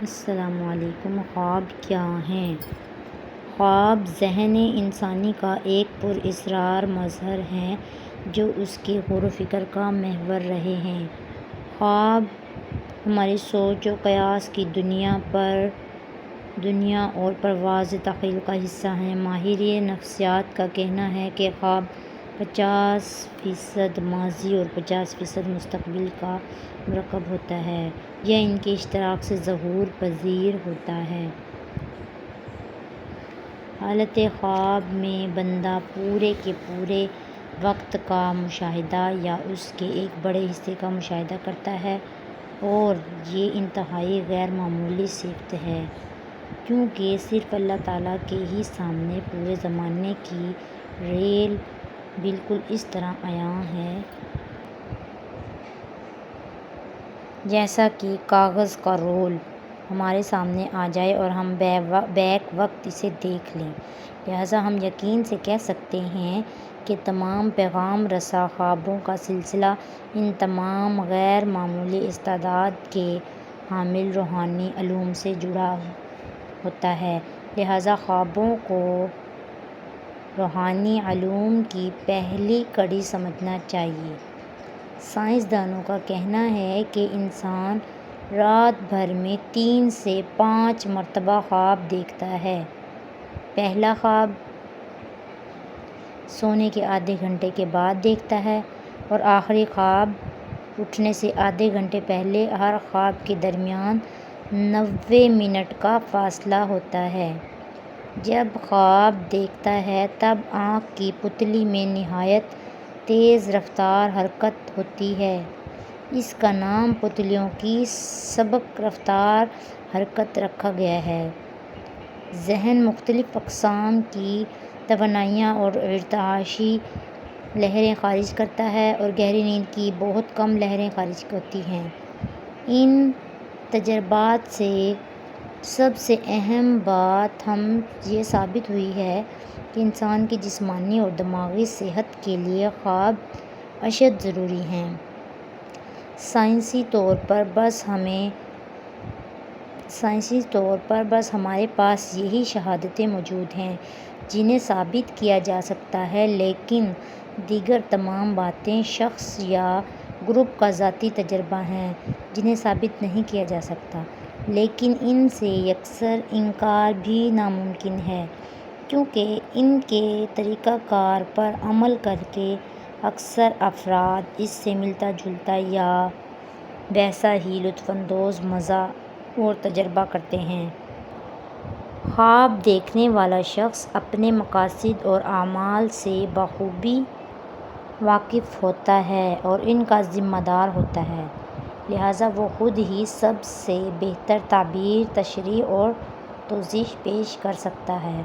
السلام علیکم۔ خواب کیا ہیں؟ خواب ذہن انسانی کا ایک پراسرار مظہر ہیں جو اس کے غور و فکر کا محور رہے ہیں۔ خواب ہماری سوچ و قیاس کی دنیا اور پرواز تخیل کا حصہ ہیں۔ ماہرین نفسیات کا کہنا ہے کہ خواب 50% ماضی اور 50% مستقبل کا مرکب ہوتا ہے۔ یہ ان کے اشتراک سے ظہور پذیر ہوتا ہے۔ حالت خواب میں بندہ پورے کے پورے وقت کا مشاہدہ یا اس کے ایک بڑے حصے کا مشاہدہ کرتا ہے، اور یہ انتہائی غیر معمولی صفت ہے، کیونکہ صرف اللہ تعالیٰ کے ہی سامنے پورے زمانے کی ریل بالکل اس طرح عیاں ہے جیسا کہ کاغذ کا رول ہمارے سامنے آ جائے اور ہم بیک وقت اسے دیکھ لیں۔ لہٰذا ہم یقین سے کہہ سکتے ہیں کہ تمام پیغام رساں خوابوں کا سلسلہ ان تمام غیر معمولی استعداد کے حامل روحانی علوم سے جڑا ہوتا ہے۔ لہٰذا خوابوں کو روحانی علوم کی پہلی کڑی سمجھنا چاہیے۔ سائنسدانوں کا کہنا ہے کہ انسان رات بھر میں 3 سے 5 مرتبہ خواب دیکھتا ہے۔ پہلا خواب سونے کے آدھے گھنٹے کے بعد دیکھتا ہے، اور آخری خواب اٹھنے سے آدھے گھنٹے پہلے۔ ہر خواب کے درمیان 90 منٹ کا فاصلہ ہوتا ہے۔ جب خواب دیکھتا ہے تب آنکھ کی پتلی میں نہایت تیز رفتار حرکت ہوتی ہے۔ اس کا نام پتلیوں کی سبک رفتار حرکت رکھا گیا ہے۔ ذہن مختلف اقسام کی توانائیاں اور ارتعاشی لہریں خارج کرتا ہے، اور گہری نیند کی بہت کم لہریں خارج ہوتی ہیں۔ ان تجربات سے سب سے اہم بات یہ ثابت ہوئی ہے کہ انسان کی جسمانی اور دماغی صحت کے لیے خواب اشد ضروری ہیں۔ سائنسی طور پر بس ہمارے پاس یہی شہادتیں موجود ہیں جنہیں ثابت کیا جا سکتا ہے، لیکن دیگر تمام باتیں شخص یا گروپ کا ذاتی تجربہ ہیں جنہیں ثابت نہیں کیا جا سکتا، لیکن ان سے یکسر انکار بھی ناممکن ہے، کیونکہ ان کے طریقہ کار پر عمل کر کے اکثر افراد اس سے ملتا جلتا یا ویسا ہی لطف اندوز مزہ اور تجربہ کرتے ہیں۔ خواب دیکھنے والا شخص اپنے مقاصد اور اعمال سے بخوبی واقف ہوتا ہے اور ان کا ذمہ دار ہوتا ہے، لہٰذا وہ خود ہی سب سے بہتر تعبیر، تشریح اور توضیح پیش کر سکتا ہے۔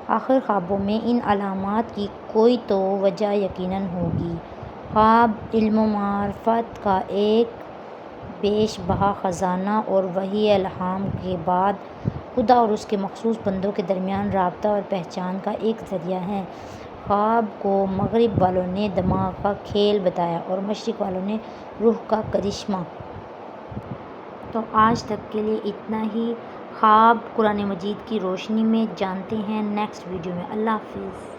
آخر خوابوں میں ان علامات کی کوئی تو وجہ یقیناً ہوگی۔ خواب علم و معرفت کا ایک بیش بہا خزانہ اور وحی الہام کے بعد خدا اور اس کے مخصوص بندوں کے درمیان رابطہ اور پہچان کا ایک ذریعہ ہیں۔ خواب کو مغرب والوں نے دماغ کا کھیل بتایا اور مشرق والوں نے روح کا کرشمہ۔ تو آج تک کے لیے اتنا ہی۔ خواب قرآن مجید کی روشنی میں جانتے ہیں نیکسٹ ویڈیو میں۔ اللہ حافظ۔